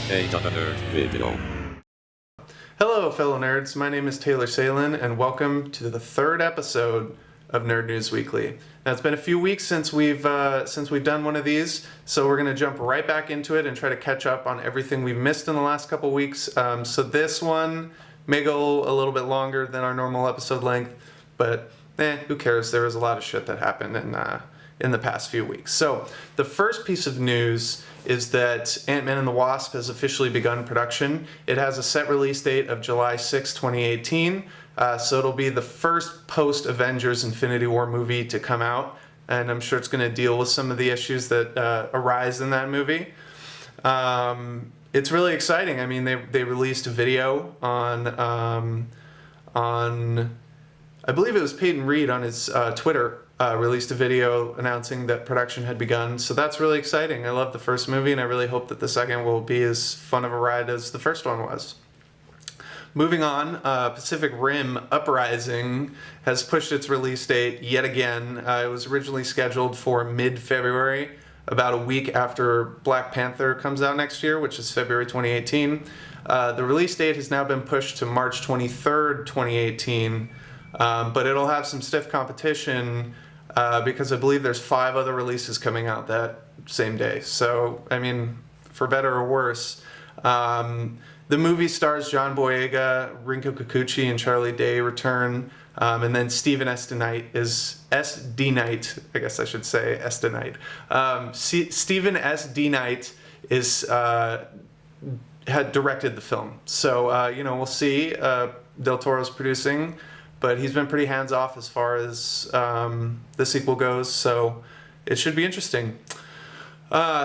A.Nerd video. Hello, fellow nerds. My name is Taylor Salan, and welcome to the third episode of Nerd News Weekly. Now, it's been a few weeks since we've done one of these, so we're going to jump right back into it and try to catch up on everything we've missed in the last couple weeks. So this one may go a little bit longer than our normal episode length, but who cares? There was a lot of shit that happened in the past few weeks. So the first piece of news is that AntMan and the Wasp has officially begun production. It has a set release date of July 6, 2018. So it'll be the first post-Avengers Infinity War movie to come out. And I'm sure it's going to deal with some of the issues that arise in that movie. It's really exciting. I mean, they released a video on I believe it was Peyton Reed on his Twitter, released a video announcing that production had begun. So that's really exciting. I love the first movie, and I really hope that the second will be as fun of a ride as the first one was. Moving on, Pacific Rim Uprising has pushed its release date yet again. It was originally scheduled for mid-February, about a week after Black Panther comes out next year, which is February 2018. The release date has now been pushed to March 23rd, 2018. But it'll have some stiff competition because I believe there's 5 other releases coming out that same day. So, I mean, for better or worse. The movie stars John Boyega, Rinko Kikuchi, and Charlie Day return. And then Stephen Estenight is S.D. I guess I should say Estenight. Stephen S.D. Knight had directed the film. So, we'll see. Del Toro's producing. But he's been pretty hands-off as far as the sequel goes, so it should be interesting.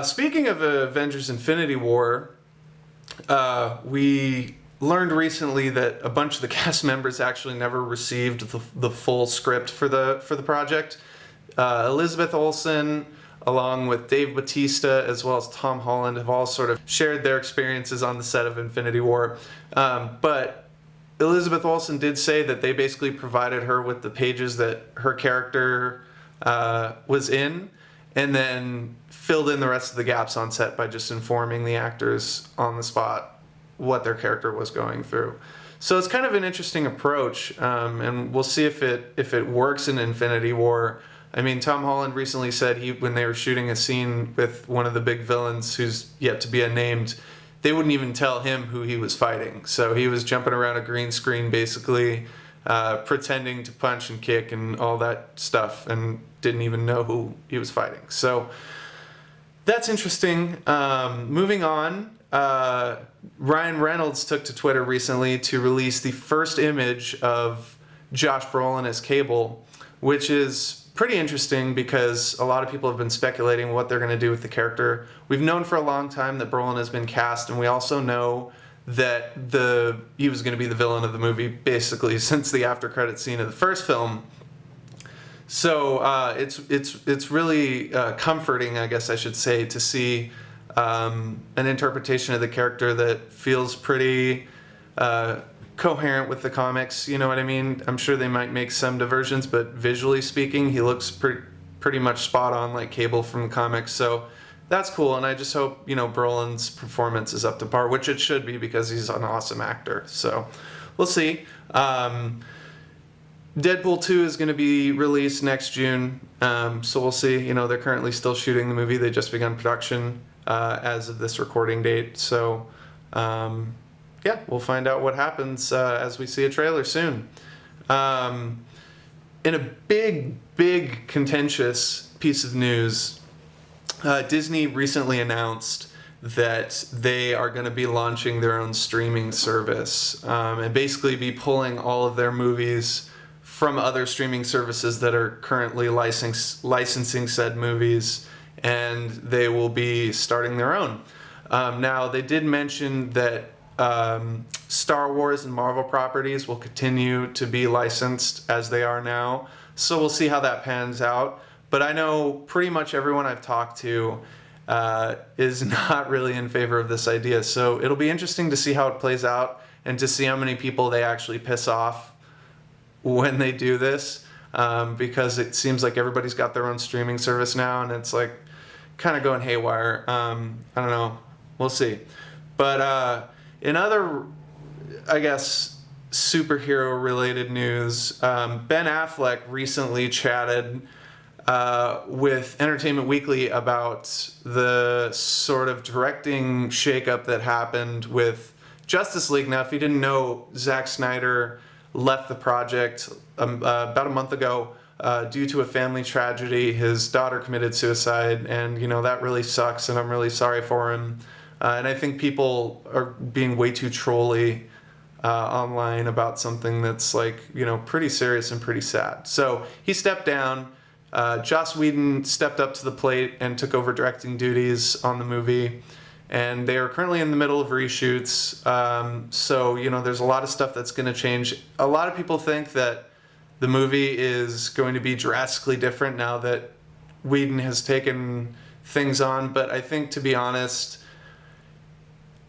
Speaking of Avengers Infinity War, we learned recently that a bunch of the cast members actually never received the full script for the project. Elizabeth Olsen, along with Dave Bautista, as well as Tom Holland, have all sort of shared their experiences on the set of Infinity War. But Elizabeth Olsen did say that they basically provided her with the pages that her character was in, and then filled in the rest of the gaps on set by just informing the actors on the spot what their character was going through. So it's kind of an interesting approach, and we'll see if it works in Infinity War. I mean, Tom Holland recently said when they were shooting a scene with one of the big villains who's yet to be unnamed, they wouldn't even tell him who he was fighting. So he was jumping around a green screen, basically, pretending to punch and kick and all that stuff, and didn't even know who he was fighting. So that's interesting. Moving on, Ryan Reynolds took to Twitter recently to release the first image of Josh Brolin as Cable, which is pretty interesting because a lot of people have been speculating what they're going to do with the character. We've known for a long time that Brolin has been cast, and we also know that he was going to be the villain of the movie basically since the after credit scene of the first film. So it's really comforting, I guess I should say, to see an interpretation of the character that feels pretty coherent with the comics, you know what I mean? I'm sure they might make some diversions, but visually speaking, he looks pretty much spot on like Cable from the comics, so that's cool, and I just hope, Brolin's performance is up to par, which it should be because he's an awesome actor, so we'll see. Deadpool 2 is going to be released next June, so we'll see. They're currently still shooting the movie. They just begun production as of this recording date, so yeah, we'll find out what happens as we see a trailer soon. In a big contentious piece of news, Disney recently announced that they are going to be launching their own streaming service and basically be pulling all of their movies from other streaming services that are currently licensing said movies, and they will be starting their own. Now, they did mention that Star Wars and Marvel properties will continue to be licensed as they are now, so we'll see how that pans out. But I know pretty much everyone I've talked to is not really in favor of this idea, so it'll be interesting to see how it plays out and to see how many people they actually piss off when they do this, because it seems like everybody's got their own streaming service now, and it's like kind of going haywire. I don't know. We'll see. But in other, I guess, superhero-related news, Ben Affleck recently chatted with Entertainment Weekly about the sort of directing shakeup that happened with Justice League. Now, if you didn't know, Zack Snyder left the project about a month ago due to a family tragedy. His daughter committed suicide, and that really sucks, and I'm really sorry for him. And I think people are being way too trolly online about something that's pretty serious and pretty sad. So he stepped down. Joss Whedon stepped up to the plate and took over directing duties on the movie. And they are currently in the middle of reshoots. So there's a lot of stuff that's going to change. A lot of people think that the movie is going to be drastically different now that Whedon has taken things on. But I think, to be honest,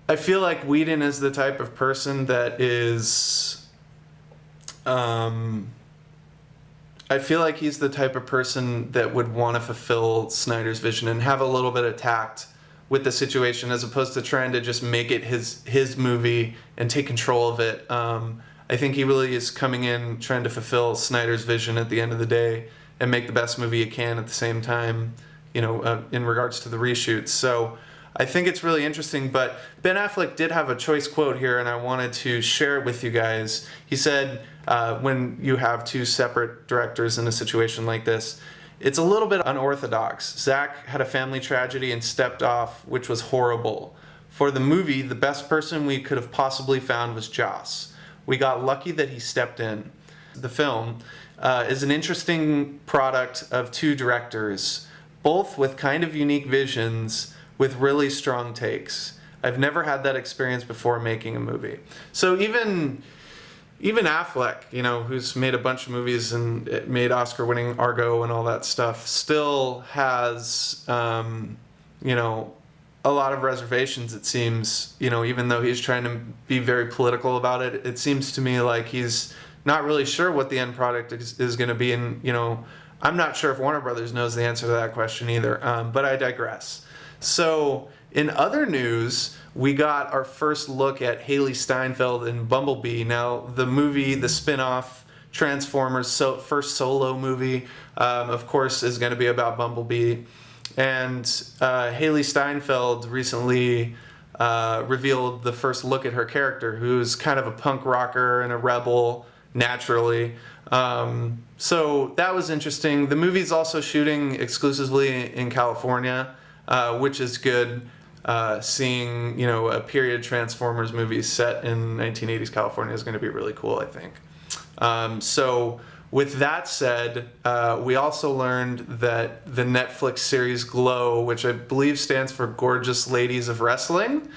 I feel like Whedon is the type of person that is... I feel like he's the type of person that would want to fulfill Snyder's vision and have a little bit of tact with the situation, as opposed to trying to just make it his movie and take control of it. I think he really is coming in trying to fulfill Snyder's vision at the end of the day and make the best movie he can at the same time, in regards to the reshoots. So I think it's really interesting. But Ben Affleck did have a choice quote here, and I wanted to share it with you guys. He said, when you have two separate directors in a situation like this, it's a little bit unorthodox. Zack had a family tragedy and stepped off, which was horrible. For the movie, the best person we could have possibly found was Joss. We got lucky that he stepped in. The film is an interesting product of two directors, both with kind of unique visions, with really strong takes. I've never had that experience before making a movie. So even Affleck, who's made a bunch of movies and made Oscar-winning Argo and all that stuff, still has, a lot of reservations, it seems. Even though he's trying to be very political about it, it seems to me like he's not really sure what the end product is going to be. And, I'm not sure if Warner Brothers knows the answer to that question either, but I digress. So, in other news, we got our first look at Haley Steinfeld in Bumblebee. Now, the movie, the spin-off Transformers first solo movie, of course, is going to be about Bumblebee. And Haley Steinfeld recently revealed the first look at her character, who's kind of a punk rocker and a rebel, naturally. So that was interesting. The movie's also shooting exclusively in California, which is good. Seeing, a period Transformers movie set in 1980s California is going to be really cool, I think. So with that said, we also learned that the Netflix series Glow, which I believe stands for Gorgeous Ladies of Wrestling,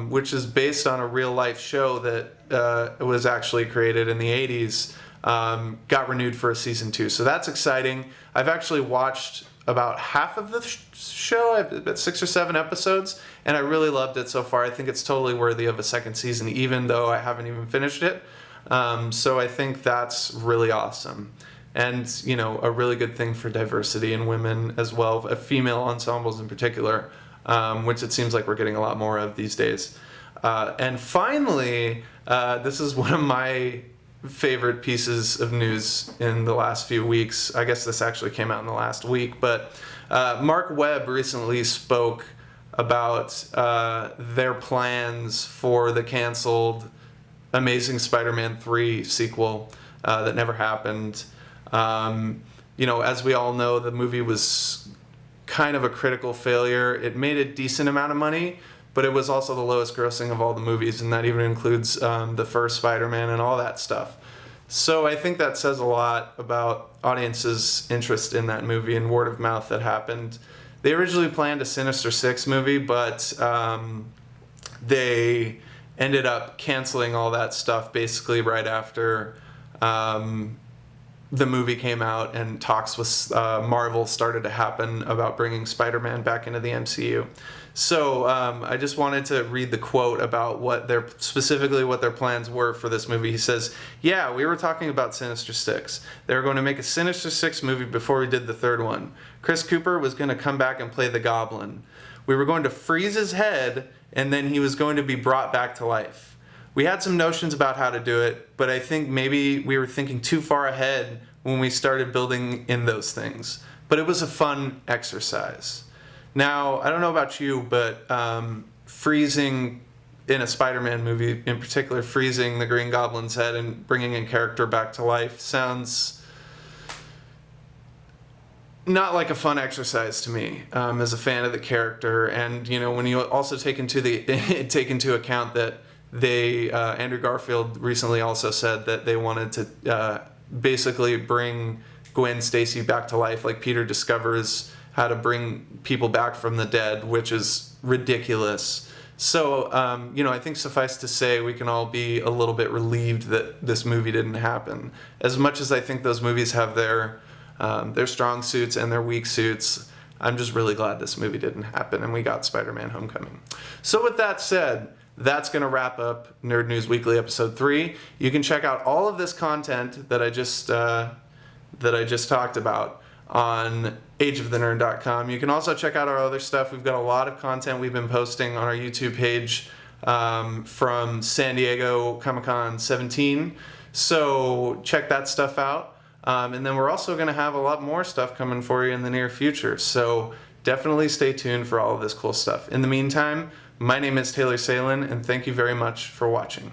which is based on a real-life show that was actually created in the 80s, got renewed for a season 2. So that's exciting. I've actually watched about half of the show, about 6 or 7 episodes, and I really loved it so far. I think it's totally worthy of a second season, even though I haven't even finished it. So I think that's really awesome. And, a really good thing for diversity in women as well, female ensembles in particular, which it seems like we're getting a lot more of these days. And finally, this is one of my favorite pieces of news in the last few weeks. I guess this actually came out in the last week, but Mark Webb recently spoke about their plans for the canceled Amazing Spider-Man 3 sequel that never happened. As we all know, the movie was kind of a critical failure. It made a decent amount of money, but it was also the lowest grossing of all the movies, and that even includes the first Spider-Man and all that stuff. So I think that says a lot about audiences' interest in that movie and word of mouth that happened. They originally planned a Sinister Six movie, but they ended up canceling all that stuff basically right after the movie came out and talks with Marvel started to happen about bringing Spider-Man back into the MCU. So I just wanted to read the quote about specifically what their plans were for this movie. He says, "Yeah, we were talking about Sinister Six. They were going to make a Sinister Six movie before we did the third one. Chris Cooper was going to come back and play the Goblin. we were going to freeze his head, and then he was going to be brought back to life. We had some notions about how to do it, but I think maybe we were thinking too far ahead when we started building in those things. But it was a fun exercise. Now, I don't know about you, but freezing in a Spider-Man movie, in particular, freezing the Green Goblin's head and bringing a character back to life sounds not like a fun exercise to me, as a fan of the character. And you know, when you also take into account that Andrew Garfield recently also said that they wanted to basically bring Gwen Stacy back to life, like Peter discovers how to bring people back from the dead, which is ridiculous. So, you know, I think suffice to say, we can all be a little bit relieved that this movie didn't happen. As much as I think those movies have their strong suits and their weak suits, I'm just really glad this movie didn't happen and we got Spider-Man Homecoming. So with that said, that's going to wrap up Nerd News Weekly Episode 3. You can check out all of this content that I just talked about on ageofthenerd.com. You can also check out our other stuff. We've got a lot of content we've been posting on our YouTube page from San Diego Comic-Con 17. So check that stuff out. And then we're also going to have a lot more stuff coming for you in the near future. So definitely stay tuned for all of this cool stuff. In the meantime, my name is Taylor Salan, and thank you very much for watching.